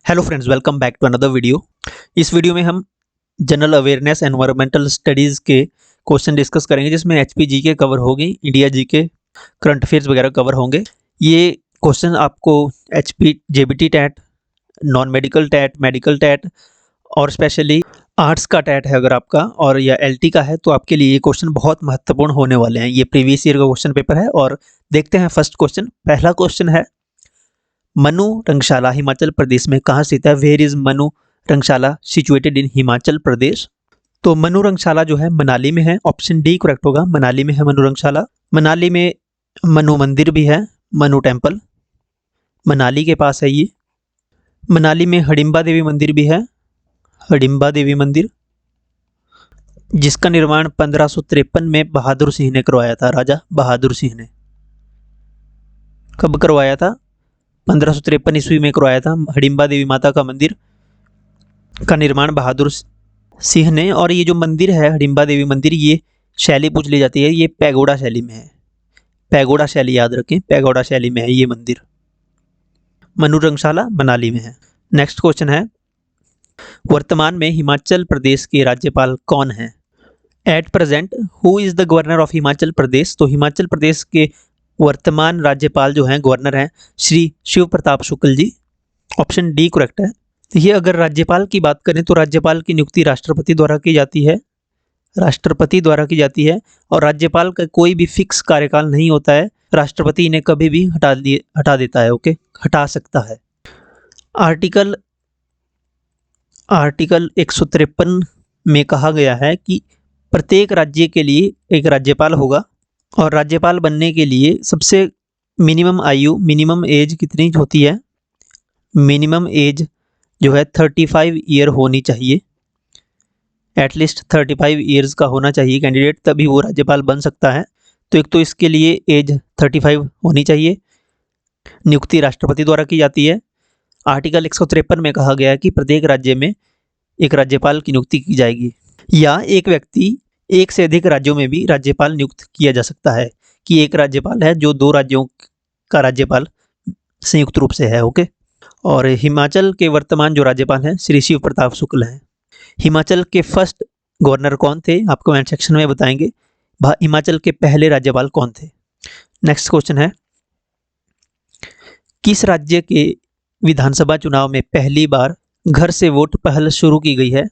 Hello friends, welcome back to another video. इस video में हम जनरल अवेयरनेस एनवायरमेंटल स्टडीज़ के क्वेश्चन डिस्कस करेंगे, जिसमें एचपी जीके कवर होगी, इंडिया जीके, करंट अफेयर्स वगैरह कवर होंगे। ये क्वेश्चन आपको HP JBT TET, non medical TET, medical TET और स्पेशली आर्ट्स का टैट है अगर आपका, और या एलटी का है, तो आपके लिए ये क्वेश्चन बहुत महत्वपूर्ण होने वाले हैं। ये प्रीवियस ईयर का क्वेश्चन पेपर है। और देखते हैं फर्स्ट क्वेश्चन। पहला क्वेश्चन है, मनु रंगशाला हिमाचल प्रदेश में कहाँ स्थित है? Where is Manu Rangshala situated in Himachal Pradesh? तो मनु रंगशाला जो है मनाली में है। ऑप्शन डी करेक्ट होगा, मनाली में है मनु रंगशाला। मनाली में मनु मंदिर भी है, मनु टेम्पल मनाली के पास है ये। मनाली में हडिम्बा देवी मंदिर भी है, हडिम्बा देवी मंदिर, जिसका निर्माण 1553 में बहादुर सिंह ने करवाया था। राजा बहादुर सिंह ने कब करवाया था? 1553 ईस्वी में करवाया था। हडिम्बा देवी माता का मंदिर का निर्माण बहादुर सिंह ने। और ये जो मंदिर है हडिम्बा देवी मंदिर, ये शैली पूछ ली जाती है, ये पैगोडा शैली में है। पैगोडा शैली याद रखें, पैगोडा शैली में है ये मंदिर। मनु रंगशाला मनाली में है। नेक्स्ट क्वेश्चन है, वर्तमान में हिमाचल प्रदेश के राज्यपाल कौन हैं? At present who is the governor of Himachal Pradesh? तो हिमाचल प्रदेश के वर्तमान राज्यपाल जो हैं, गवर्नर हैं, Shri Shiv Pratap Shukla ji. Option D correct है। ये अगर राज्यपाल की बात करें तो राज्यपाल की नियुक्ति राष्ट्रपति द्वारा की जाती है, राष्ट्रपति द्वारा की जाती है। और राज्यपाल का कोई भी फिक्स कार्यकाल नहीं होता है, राष्ट्रपति इन्हें कभी भी हटा देता है। ओके, हटा सकता है। आर्टिकल 153 में कहा गया है कि प्रत्येक राज्य के लिए एक राज्यपाल होगा, और राज्यपाल बनने के लिए सबसे मिनिमम आयु, मिनिमम एज कितनी होती है? मिनिमम एज जो है 35 ईयर होनी चाहिए। एटलीस्ट 35 ईयर्स का होना चाहिए कैंडिडेट, तभी वो राज्यपाल बन सकता है। तो एक तो इसके लिए एज 35 होनी चाहिए। नियुक्ति राष्ट्रपति द्वारा की जाती है। आर्टिकल 153 में कहा गया है कि प्रत्येक राज्य में एक राज्यपाल की नियुक्ति की जाएगी, या एक व्यक्ति एक से अधिक राज्यों में भी राज्यपाल नियुक्त किया जा सकता है, कि एक राज्यपाल है जो 2 राज्यों का राज्यपाल संयुक्त रूप से है। ओके। और हिमाचल के वर्तमान जो राज्यपाल हैं श्री शिव प्रताप शुक्ल हैं। हिमाचल के फर्स्ट गवर्नर कौन थे? आपको कमेंट सेक्शन में बताएंगे। हिमाचल के पहले राज्यपाल कौन थे? नेक्स्ट क्वेश्चन है, किस राज्य के विधानसभा चुनाव में पहली बार घर से वोट पहल शुरू की गई है?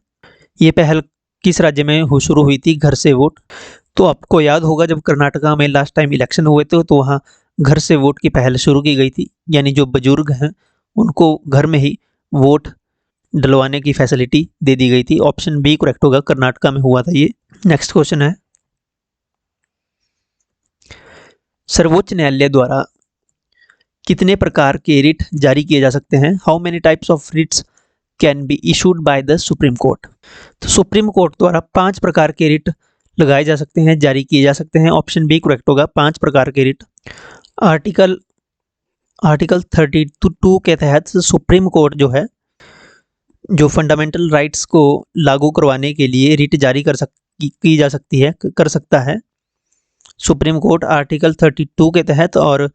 ये पहल किस राज्य में शुरू हुई थी, घर से वोट? तो आपको याद होगा, जब कर्नाटका में लास्ट टाइम इलेक्शन हुए थे तो वहाँ घर से वोट की पहल शुरू की गई थी, यानी जो बुजुर्ग हैं उनको घर में ही वोट डलवाने की फैसिलिटी दे दी गई थी। ऑप्शन बी करेक्ट होगा, कर्नाटका में हुआ था ये। नेक्स्ट क्वेश्चन है, सर्वोच्च न्यायालय द्वारा कितने प्रकार के रिट जारी किए जा सकते हैं? How many types of writs can be issued by the supreme court? तो सुप्रीम कोर्ट द्वारा 5 प्रकार के रिट लगाए जा सकते हैं, जारी किए जा सकते हैं। ऑप्शन बी करेक्ट होगा, 5 प्रकार के रिट। आर्टिकल 32 के तहत सुप्रीम कोर्ट जो है, जो फंडामेंटल राइट्स को लागू करवाने के लिए रिट जारी की जा सकती है, कर सकता है सुप्रीम कोर्ट आर्टिकल 32 के तहत। और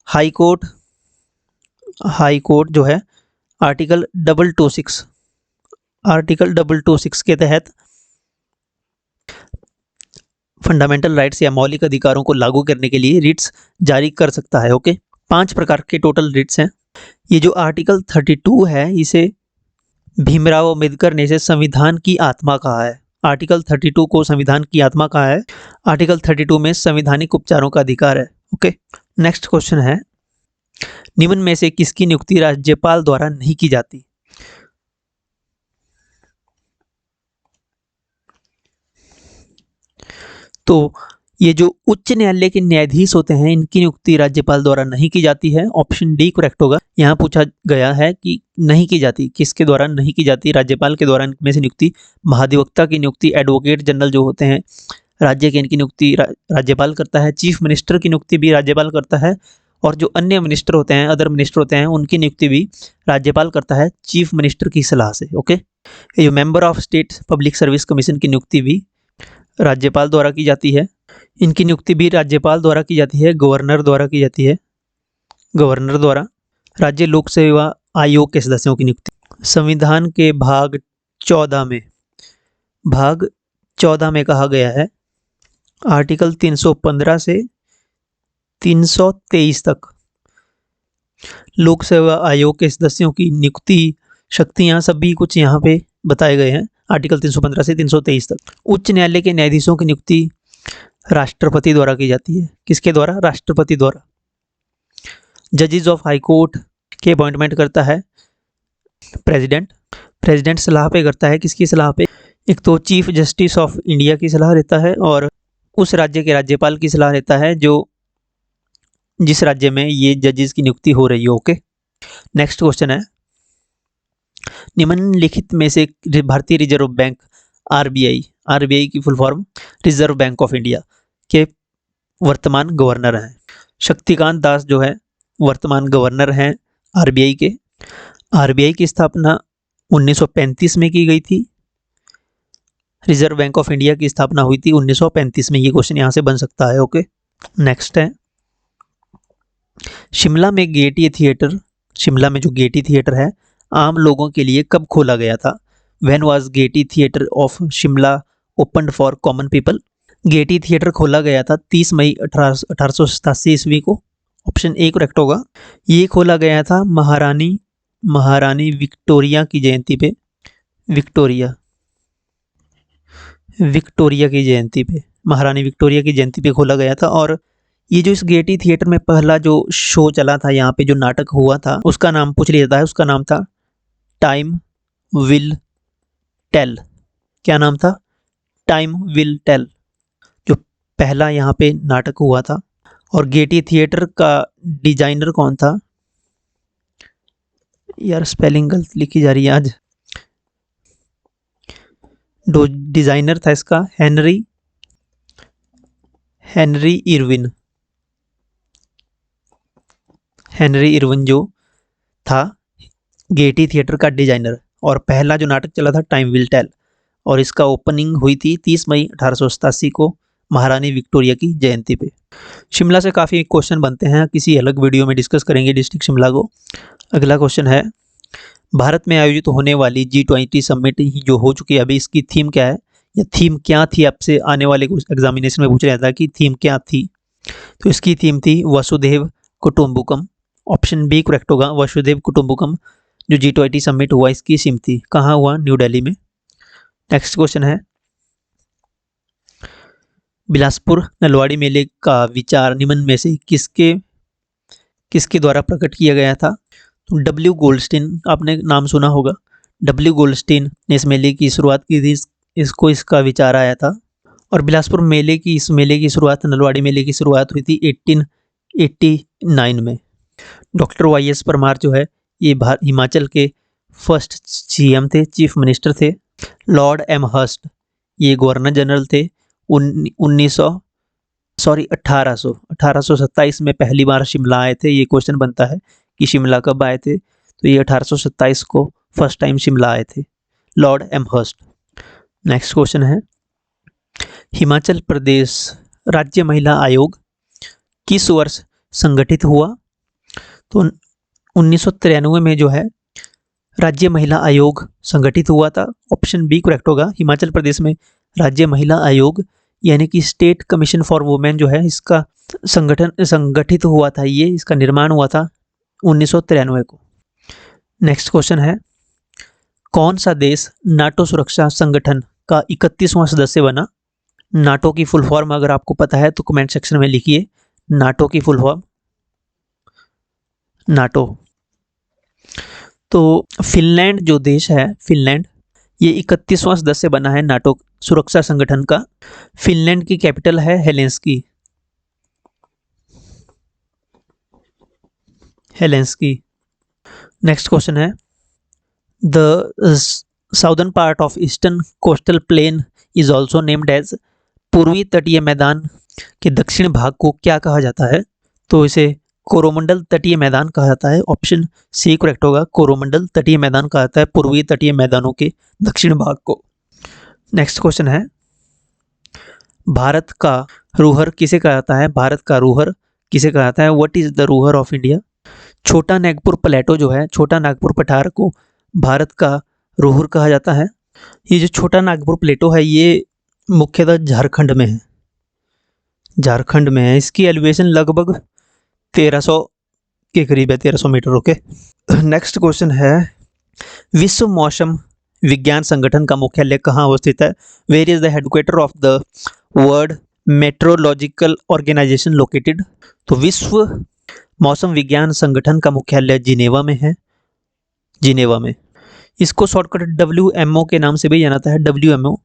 हाई कोर्ट जो है आर्टिकल 226 के तहत फंडामेंटल राइट्स या मौलिक अधिकारों को लागू करने के लिए रिट्स जारी कर सकता है। ओके, 5 प्रकार के टोटल रिट्स हैं। ये जो आर्टिकल 32 है, इसे भीमराव अंबेडकर ने इसे संविधान की आत्मा कहा है। आर्टिकल 32 को संविधान की आत्मा कहा है। आर्टिकल 32 में संवैधानिक उपचारों का अधिकार है। ओके। नेक्स्ट क्वेश्चन है, निम्न में से किसकी नियुक्ति राज्यपाल द्वारा नहीं की जाती? तो ये जो उच्च न्यायालय के न्यायाधीश होते हैं, इनकी नियुक्ति राज्यपाल द्वारा नहीं की जाती है। ऑप्शन डी करेक्ट होगा। यहाँ पूछा गया है कि नहीं की जाती, किसके द्वारा नहीं की जाती? राज्यपाल के द्वारा इनमें से नियुक्ति। महाधिवक्ता की नियुक्ति, एडवोकेट जनरल जो होते हैं राज्य के, इनकी नियुक्ति राज्यपाल करता है। चीफ मिनिस्टर की नियुक्ति भी राज्यपाल करता है। और जो अन्य मिनिस्टर होते हैं, अदर मिनिस्टर होते हैं, उनकी नियुक्ति भी राज्यपाल करता है चीफ मिनिस्टर की सलाह से। ओके। ये जो member of state public service commission की नियुक्ति भी राज्यपाल द्वारा की जाती है। इनकी नियुक्ति भी राज्यपाल द्वारा की जाती है, गवर्नर द्वारा की जाती है, गवर्नर द्वारा। राज्य लोक सेवा आयोग के सदस्यों की नियुक्ति। संविधान के भाग 14 में कहा गया है, आर्टिकल 315 से 323 तक लोक सेवा आयोग के सदस्यों की नियुक्ति शक्तियां सभी कुछ यहाँ पे बताए गए हैं। आर्टिकल 315 से 323 तक। उच्च न्यायालय के न्यायाधीशों की नियुक्ति राष्ट्रपति द्वारा की जाती है। किसके द्वारा? राष्ट्रपति द्वारा। जजेस ऑफ हाई कोर्ट के अपॉइंटमेंट करता है प्रेसिडेंट सलाह पे करता है। किसकी सलाह पे? एक तो चीफ जस्टिस ऑफ इंडिया की सलाह रहता है और उस राज्य के राज्यपाल की सलाह रहता है जो जिस राज्य में ये जजेस की नियुक्ति हो रही हो। ओके, नेक्स्ट क्वेश्चन है, निम्नलिखित में से भारतीय रिजर्व बैंक आरबीआई की full form reserve bank of India के वर्तमान गवर्नर हैं। शक्तिकांत दास जो है वर्तमान गवर्नर हैं आरबीआई के। आरबीआई की स्थापना 1935 में की गई थी। रिजर्व बैंक ऑफ इंडिया की स्थापना हुई थी 1935 में। ये क्वेश्चन यहाँ से बन सकता है। ओके, नेक्स्ट है, शिमला में जो गेटी थिएटर है आम लोगों के लिए कब खोला गया था? When was Getty theatre of Shimla opened for common people? Getty theatre खोला गया था 30 मई 1887 ईस्वी को। ऑप्शन ए करेक्ट होगा। ये खोला गया था महारानी विक्टोरिया की जयंती पे। विक्टोरिया की जयंती पे, महारानी विक्टोरिया की जयंती पे खोला गया था। और ये जो इस गेटी थिएटर में पहला जो शो चला था, यहाँ पे जो नाटक हुआ था, उसका नाम पूछ लिया जाता है। उसका नाम था टाइम विल टेल। क्या नाम था? टाइम विल टेल, जो पहला यहाँ पे नाटक हुआ था। और गेटी थिएटर का डिजाइनर कौन था? यार स्पेलिंग गलत लिखी जा रही है आज। डिजाइनर था इसका हेनरी इरविन जो था गेटी थिएटर का डिजाइनर। और पहला जो नाटक चला था टाइम विल टेल, और इसका ओपनिंग हुई थी 30 मई 1887 को महारानी विक्टोरिया की जयंती पे। शिमला से काफ़ी क्वेश्चन बनते हैं, किसी अलग वीडियो में डिस्कस करेंगे डिस्ट्रिक्ट शिमला को। अगला क्वेश्चन है, भारत में आयोजित होने वाली G20 समिट जो हो चुकी है अभी, इसकी थीम क्या है या थीम क्या थी? आपसे आने वाले एग्जामिनेशन में पूछा जाता है कि थीम क्या थी। तो इसकी थीम थी वसुधैव कुटुंबकम। ऑप्शन बी करेक्ट होगा, वसुधैव कुटुंबकम जो G20 समिट हुआ इसकी थीम थी। कहाँ हुआ? न्यू दिल्ली में। नेक्स्ट क्वेश्चन है, बिलासपुर नलवाड़ी मेले का विचार निम्न में से किसके द्वारा प्रकट किया गया था? तो डब्ल्यू गोल्डस्टीन, आपने नाम सुना होगा। डब्ल्यू गोल्डस्टीन ने इस मेले की शुरुआत की थी। इसका विचार आया था। और बिलासपुर इस मेले की शुरुआत, नलवाड़ी मेले की शुरुआत हुई थी 1889 में। डॉक्टर वाई.एस. परमार जो है ये हिमाचल के फर्स्ट सीएम थे, चीफ मिनिस्टर थे। लॉर्ड एम हर्स्ट ये गवर्नर जनरल थे। 1827 में पहली बार शिमला आए थे। ये क्वेश्चन बनता है कि शिमला कब आए थे, तो ये 1827 को फर्स्ट टाइम शिमला आए थे lord Amherst. Next question है, हिमाचल प्रदेश राज्य महिला आयोग किस वर्ष संगठित हुआ? तो 1993 में जो है राज्य महिला आयोग संगठित हुआ था। ऑप्शन बी करेक्ट होगा। हिमाचल प्रदेश में राज्य महिला आयोग यानी कि स्टेट कमीशन फॉर वुमेन जो है, इसका संगठित हुआ था। ये इसका निर्माण हुआ था 1993 को। नेक्स्ट क्वेश्चन है, कौन सा देश नाटो सुरक्षा संगठन का 31वां सदस्य बना? नाटो की फुल फॉर्म अगर आपको पता है तो कमेंट सेक्शन में लिखिए। नाटो की फुल फॉर्म नाटो। तो फिनलैंड जो देश है, फिनलैंड ये 31वां सदस्य बना है नाटो सुरक्षा संगठन का। फिनलैंड की कैपिटल है हेलेंस्की। नेक्स्ट क्वेश्चन है, the southern part of eastern coastal plain is also named as. पूर्वी तटीय मैदान के दक्षिण भाग को क्या कहा जाता है? तो इसे कोरोमंडल तटीय मैदान कहा जाता है। ऑप्शन सी करेक्ट होगा, कोरोमंडल तटीय मैदान कहा जाता है पूर्वी तटीय मैदानों के दक्षिण भाग को। नेक्स्ट क्वेश्चन है, भारत का रूहर किसे कहा जाता है? What is the Ruhr of India? छोटा नागपुर प्लेटो जो है, छोटा नागपुर पठार को भारत का रोहर कहा जाता है। ये जो छोटा नागपुर प्लेटो है ये मुख्यतः झारखंड में है, झारखंड में है। इसकी एलिवेशन लगभग 1300 के करीब है, 1300 मीटर। ओके, नेक्स्ट क्वेश्चन है, विश्व मौसम विज्ञान संगठन का मुख्यालय कहाँ अवस्थित है? Where is the headquarter of the World Meteorological Organization located? तो विश्व मौसम विज्ञान संगठन का मुख्यालय जिनेवा में है, जिनेवा में। इसको शॉर्टकट WMO के नाम से भी जाना जाता है, WMO।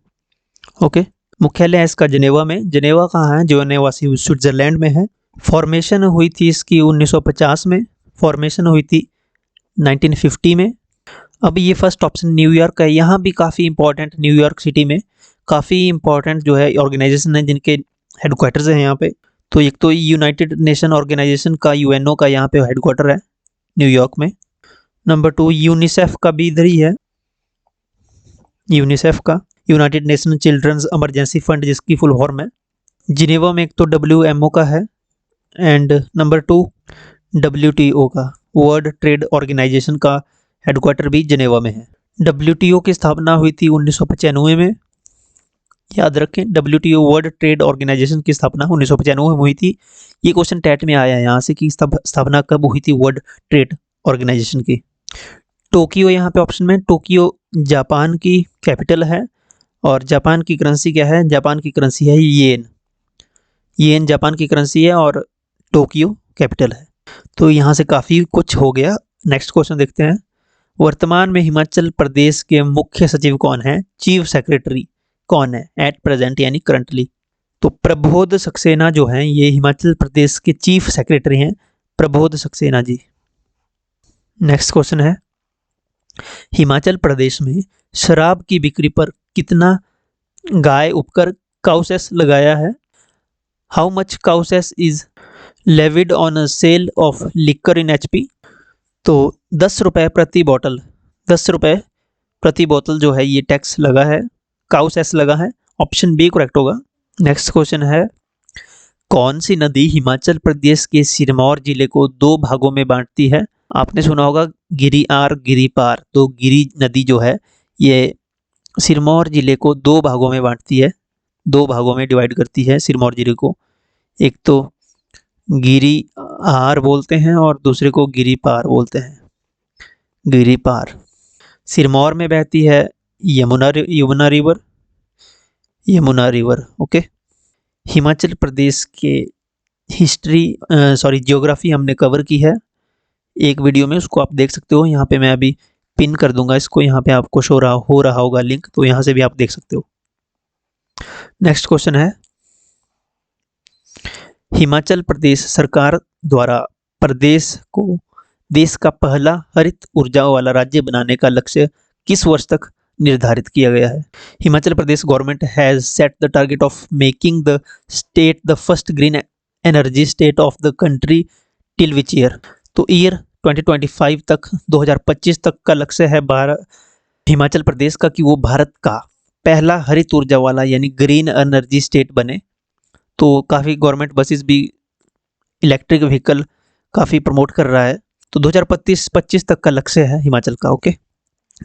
ओके, मुख्यालय है इसका जिनेवा में। जिनेवा कहाँ है? जिनेवा स्विट्जरलैंड में है। फॉर्मेशन हुई थी इसकी 1950 में, फॉर्मेशन हुई थी 1950 में। अब ये फर्स्ट ऑप्शन न्यूयॉर्क है, यहाँ भी काफ़ी इंपॉर्टेंट, न्यूयॉर्क सिटी में काफ़ी इंपॉर्टेंट जो है ऑर्गेनाइजेशन है जिनके हेडक्वार्टर्स हैं यहाँ पे। तो एक तो यूनाइटेड नेशन ऑर्गेनाइजेशन का, UNO का यहाँ पे हेडक्वार्टर है न्यूयॉर्क में। नंबर 2 यूनिसेफ का भी इधर ही है, यूनिसेफ का, United Nation children's Emergency Fund जिसकी फुल फॉर्म है। जिनेवा में एक तो WMO का है, एंड नंबर 2 WTO का, वर्ल्ड ट्रेड ऑर्गेनाइजेशन का हेडक्वार्टर भी जिनेवा में है। WTO की स्थापना हुई थी 1995 में, याद रखें, WTO वर्ल्ड ट्रेड ऑर्गेनाइजेशन की स्थापना 1995 में हुई थी। ये क्वेश्चन टैट में आया है यहाँ से कि स्थापना कब हुई थी वर्ल्ड ट्रेड ऑर्गेनाइजेशन की। टोक्यो यहाँ पे ऑप्शन में, टोक्यो जापान की कैपिटल है, और जापान की करेंसी क्या है? जापान की करेंसी है येन, येन जापान की करेंसी है, और टोक्यो कैपिटल है। तो यहाँ से काफ़ी कुछ हो गया। नेक्स्ट क्वेश्चन देखते हैं, वर्तमान में हिमाचल प्रदेश के मुख्य सचिव कौन है? चीफ सेक्रेटरी कौन है एट प्रेजेंट, यानी करंटली? तो प्रबोध सक्सेना जो हैं ये हिमाचल प्रदेश के चीफ सेक्रेटरी हैं, प्रबोध सक्सेना जी। नेक्स्ट क्वेश्चन है, हिमाचल प्रदेश में शराब की बिक्री पर कितना गाय उपकर काउसेस लगाया है? How much cow cess is levied on sale of liquor in HP? तो 10 रुपये प्रति बोतल, 10 रुपये प्रति बोतल जो है ये टैक्स लगा है, काउसेस लगा है। ऑप्शन बी करेक्ट होगा। नेक्स्ट क्वेश्चन है, कौन सी नदी हिमाचल प्रदेश के सिरमौर जिले को 2 भागों में बांटती है? आपने सुना होगा गिरिआर गिरिपार। तो गिरी नदी जो है ये सिरमौर जिले को 2 भागों में बांटती है, 2 भागों में डिवाइड करती है सिरमौर जिले को। एक तो गिरिआर बोलते हैं और दूसरे को गिरिपार बोलते हैं, गिरिपार। सिरमौर में बहती है Yamuna river, Yamuna river. Okay, Himachal Pradesh के ज्योग्राफी हमने कवर की है एक वीडियो में, उसको आप देख सकते हो। यहाँ पे मैं अभी पिन कर दूंगा इसको, यहाँ पे आपको शो हो रहा होगा लिंक, तो यहाँ से भी आप देख सकते हो। नेक्स्ट क्वेश्चन है, हिमाचल प्रदेश सरकार द्वारा प्रदेश को देश का पहला हरित ऊर्जा वाला राज्य बनाने का लक्ष्य किस वर्ष तक निर्धारित किया गया है? Himachal Pradesh government has set the target of making the state the first green energy state of the country till which year? तो ईयर 2025 तक, 2025 तक का लक्ष्य है हिमाचल प्रदेश का कि वो भारत का पहला हरित ऊर्जा वाला यानी ग्रीन एनर्जी स्टेट बने। तो काफ़ी गवर्नमेंट बसेस भी इलेक्ट्रिक व्हीकल काफ़ी प्रमोट कर रहा है। तो 2025 तक का लक्ष्य है हिमाचल का। ओके,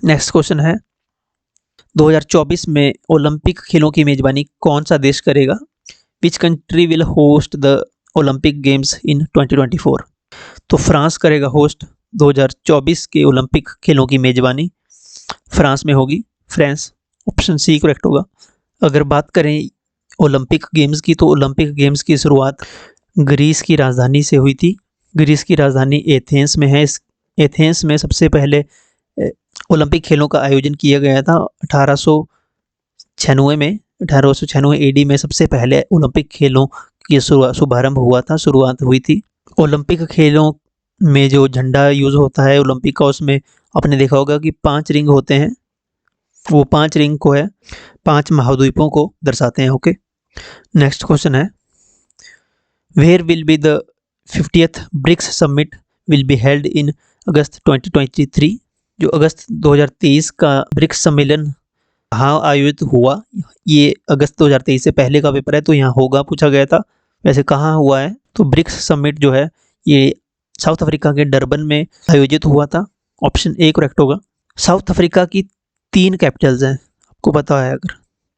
नेक्स्ट क्वेश्चन है, 2024 में ओलंपिक खेलों की मेजबानी कौन सा देश करेगा? Which country will host the Olympic games in 2024? तो फ्रांस करेगा होस्ट। 2024 के ओलंपिक खेलों की मेजबानी फ्रांस में होगी, फ्रांस। ऑप्शन सी करेक्ट होगा। अगर बात करें ओलंपिक गेम्स की, तो ओलंपिक गेम्स की शुरुआत ग्रीस की राजधानी से हुई थी। ग्रीस की राजधानी एथेंस में है। इस एथेंस में सबसे पहले ओलंपिक खेलों का आयोजन किया गया था 1896 में, 1896 AD में सबसे पहले ओलंपिक खेलों की शुभारंभ हुआ था, शुरुआत हुई थी। ओलंपिक खेलों में जो झंडा यूज़ होता है ओलंपिक का, उसमें आपने देखा होगा कि 5 रिंग होते हैं। वो 5 रिंग को है 5 महाद्वीपों को दर्शाते हैं। ओके, नेक्स्ट क्वेश्चन है, where will be the 50th BRICS summit will be held in August 2023? जो अगस्त 2023 का ब्रिक्स सम्मेलन कहाँ आयोजित हुआ? ये अगस्त 2023 से पहले का पेपर है, तो यहाँ होगा पूछा गया था, वैसे कहाँ हुआ है? तो ब्रिक्स समिट जो है ये साउथ अफ्रीका के डरबन में आयोजित हुआ था। ऑप्शन ए करेक्ट होगा। साउथ अफ्रीका की 3 कैपिटल्स हैं, आपको पता है अगर,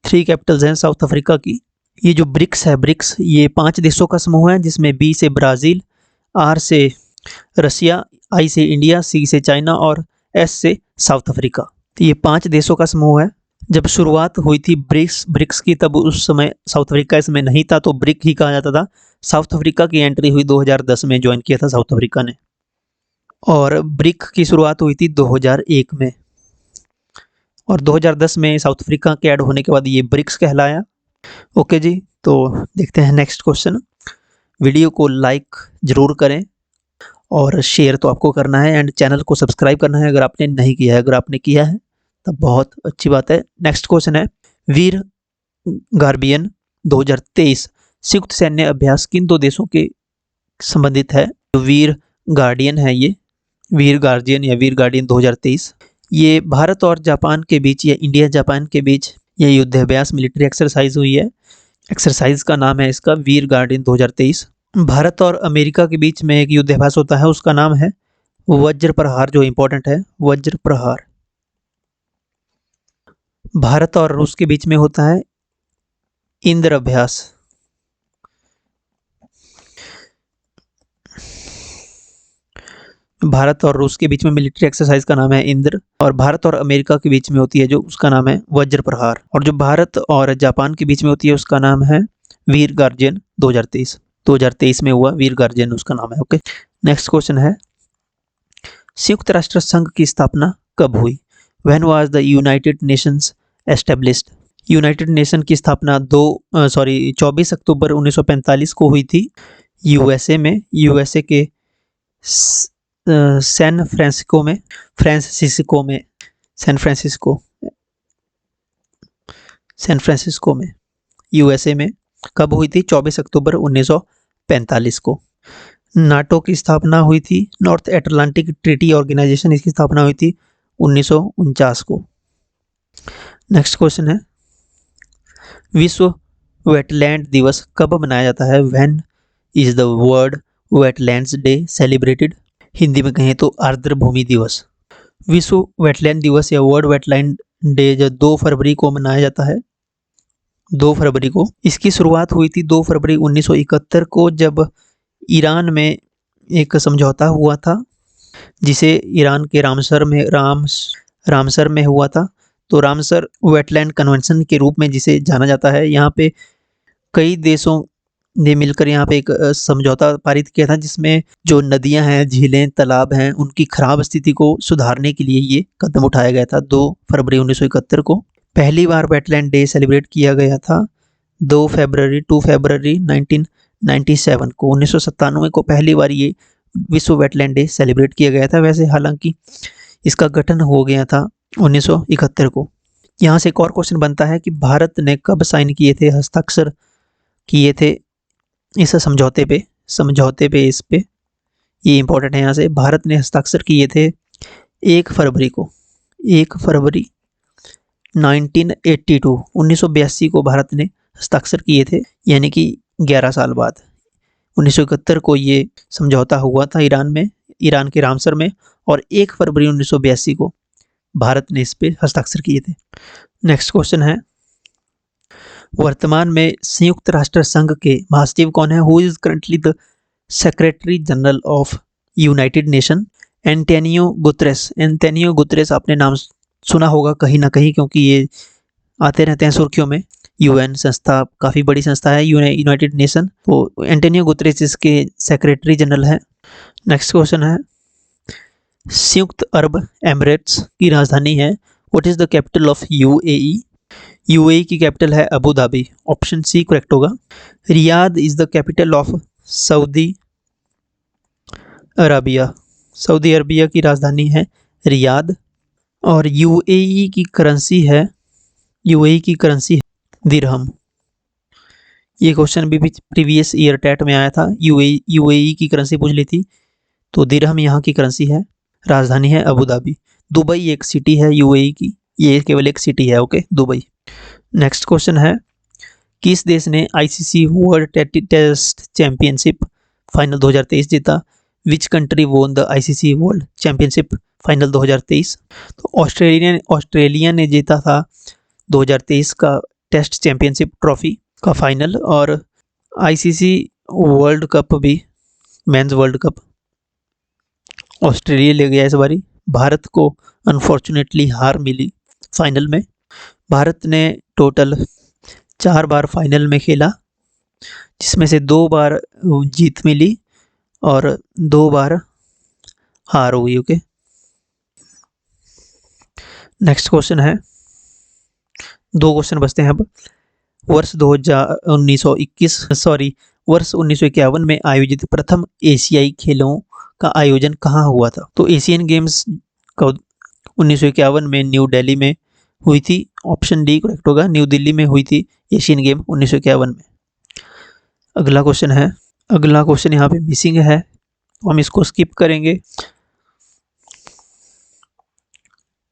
3 कैपिटल्स हैं साउथ अफ्रीका की। ये जो ब्रिक्स है, ब्रिक्स ये 5 देशों का समूह है, जिसमें बी से ब्राज़ील, आर से रसिया, आई से इंडिया, सी से चाइना और एस से साउथ अफ्रीका। तो ये 5 देशों का समूह है। जब शुरुआत हुई थी ब्रिक्स की, तब उस समय साउथ अफ्रीका इसमें नहीं था, तो ब्रिक ही कहा जाता था। साउथ अफ्रीका की एंट्री हुई 2010 में, ज्वाइन किया था साउथ अफ्रीका ने। और ब्रिक की शुरुआत हुई थी 2001 में, और 2010 में साउथ अफ्रीका के ऐड होने के बाद ये ब्रिक्स कहलाया। ओके जी, तो देखते हैं नेक्स्ट क्वेश्चन। वीडियो को लाइक ज़रूर करें और शेयर तो आपको करना है, एंड चैनल को सब्सक्राइब करना है अगर आपने नहीं किया है। अगर आपने किया है तब बहुत अच्छी बात है। नेक्स्ट क्वेश्चन है, वीर गार्डियन 2023 संयुक्त सैन्य अभ्यास किन 2 देशों के संबंधित है? तो वीर गार्डियन है ये, वीर गार्जियन या वीर गार्डियन 2023। ये भारत और जापान के बीच या इंडिया जापान के बीच ये युद्धाभ्यास मिलिट्री एक्सरसाइज हुई है। एक्सरसाइज का नाम है इसका वीर गार्डियन 2023। भारत और अमेरिका के बीच में एक युद्धाभ्यास होता है, उसका नाम है वज्र प्रहार, जो इंपॉर्टेंट है वज्र प्रहार। भारत और रूस के बीच में होता है इंद्र अभ्यास। भारत और रूस के बीच में मिलिट्री एक्सरसाइज का नाम है इंद्र, और भारत और अमेरिका के बीच में होती है जो, उसका नाम है वज्र प्रहार। और जो भारत और जापान के बीच में होती है उसका नाम है वीर गार्जियन 2023। 2023 में हुआ वीर गार्जियन, उसका नाम है। ओके, नेक्स्ट क्वेश्चन है, संयुक्त राष्ट्र संघ की स्थापना कब हुई? When was the United Nations established? United nation की स्थापना 24 अक्टूबर 1945 को हुई थी, यूएसए में, यूएसए के सैन फ्रांसिस्को में, यूएसए में। कब हुई थी? 24 अक्टूबर 1945 को। नाटो की स्थापना हुई थी, नॉर्थ एटलांटिक ट्रीटी ऑर्गेनाइजेशन, इसकी स्थापना हुई थी 1949 को। नेक्स्ट क्वेश्चन है, विश्व वेटलैंड दिवस कब मनाया जाता है? When is the world wetlands day celebrated? Hindi में कहें तो आर्द्र भूमि दिवस। विश्व वेटलैंड दिवस या वर्ल्ड वेटलैंड डे जो 2 फरवरी को मनाया जाता है, 2 फरवरी को। इसकी शुरुआत हुई थी 2 फरवरी 1971 को, जब ईरान में एक समझौता हुआ था, जिसे ईरान के रामसर में हुआ था। तो रामसर वेटलैंड कन्वेंशन के रूप में जिसे जाना जाता है। यहाँ पे कई देशों ने मिलकर यहाँ पे एक समझौता पारित किया था, जिसमें जो नदियां हैं, झीलें, तालाब हैं, उनकी खराब स्थिति को सुधारने के लिए ये कदम उठाया गया था। 2 फरवरी 1971 को पहली बार वेटलैंड डे सेलिब्रेट किया गया था। 2 फरवरी 1997 को, 1997 को पहली बार ये विश्व वेटलैंड डे सेलिब्रेट किया गया था। वैसे हालांकि इसका गठन हो गया था 1971 को। यहाँ से एक और क्वेश्चन बनता है कि भारत ने कब साइन किए थे, हस्ताक्षर किए थे इस समझौते पे इस पे, ये इंपॉर्टेंट है। यहाँ से भारत ने हस्ताक्षर किए थे 1 फरवरी को, 1 फरवरी 1982 को भारत ने हस्ताक्षर किए थे, यानी कि 11 साल बाद। 1971 को ये समझौता हुआ था ईरान के रामसर में, और 1 फरवरी 1982 को भारत ने इस पे हस्ताक्षर किए थे। नेक्स्ट क्वेश्चन है, वर्तमान में संयुक्त राष्ट्र संघ के महासचिव कौन है? Who is currently the secretary general of United nation? Antonio Guterres आपने नाम सुना होगा कहीं ना कहीं, क्योंकि ये आते रहते हैं सुर्खियों में। यूएन संस्था काफ़ी बड़ी संस्था है, यूनाइटेड नेशन। तो एंटोनियो गुतरेस इसके सेक्रेटरी जनरल है। नेक्स्ट क्वेश्चन है, संयुक्त अरब एमिरेट्स की राजधानी है, what is the capital of UAE? UAE की कैपिटल है Abu Dhabi, option C correct होगा। Riyadh is the capital of Saudi Arabia की राजधानी है रियाद। और यूएई की करेंसी है दिरहम। ये क्वेश्चन भी प्रीवियस ईयर टेट में आया था, यूएई की करेंसी पूछ ली थी, तो दिरहम यहाँ की करेंसी है। राजधानी है अबू धाबी। दुबई एक सिटी है यूएई की, ये केवल एक सिटी है। Okay, Dubai. नेक्स्ट क्वेश्चन है, किस देश ने ICC World Test Championship final 2023 जीता? Which country won the ICC World Championship final 2023? तो ऑस्ट्रेलिया ने जीता था 2023 का टेस्ट चैंपियनशिप ट्रॉफी का फाइनल, और आईसीसी वर्ल्ड कप भी, मेंस वर्ल्ड कप, ऑस्ट्रेलिया ले गया इस बारी। भारत को अनफॉर्चुनेटली हार मिली फाइनल में। भारत ने टोटल 4 बार फाइनल में खेला, जिसमें से 2 बार जीत मिली और 2 बार हार हुई। ओके, नेक्स्ट क्वेश्चन है, 2 क्वेश्चन बचते हैं अब। वर्ष 1951 में आयोजित प्रथम एशियाई खेलों का आयोजन कहाँ हुआ था? तो एशियन गेम्स का 1951 में न्यू दिल्ली में हुई थी। ऑप्शन डी करेक्ट होगा, न्यू दिल्ली में हुई थी एशियन गेम 1951 में। अगला क्वेश्चन यहाँ पे मिसिंग है, तो हम इसको स्किप करेंगे।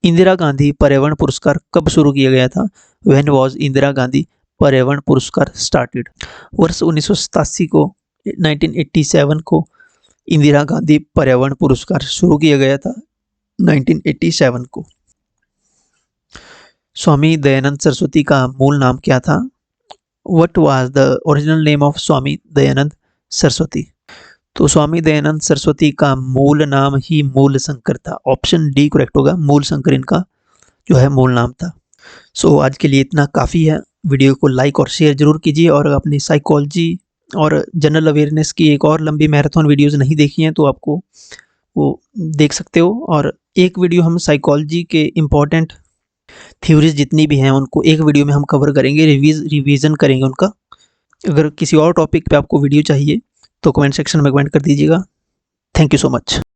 इंदिरा गांधी पर्यावरण पुरस्कार कब शुरू किया गया था? व्हेन वाज इंदिरा गांधी पर्यावरण पुरस्कार स्टार्टेड? वर्ष 1987 को 1987 को इंदिरा गांधी पर्यावरण पुरस्कार शुरू किया गया था 1987 को। स्वामी दयानंद सरस्वती का मूल नाम क्या था? What was the original name of Swami Dayanand Saraswati? तो स्वामी दयानंद सरस्वती का मूल नाम ही मूल शंकर था। ऑप्शन डी करेक्ट होगा, मूल शंकर इनका जो है मूल नाम था। सो आज के लिए इतना काफ़ी है। वीडियो को लाइक और शेयर जरूर कीजिए, और अपनी साइकोलॉजी और जनरल अवेयरनेस की एक और लंबी मैराथन वीडियोस नहीं देखी हैं तो आपको वो देख सकते हो। और एक वीडियो हम साइकोलॉजी के इम्पोर्टेंट थ्योरीज जितनी भी हैं उनको एक वीडियो में हम कवर करेंगे, रिवीजन करेंगे उनका। अगर किसी और टॉपिक पे आपको वीडियो चाहिए तो कमेंट सेक्शन में कमेंट कर दीजिएगा। Thank you so much.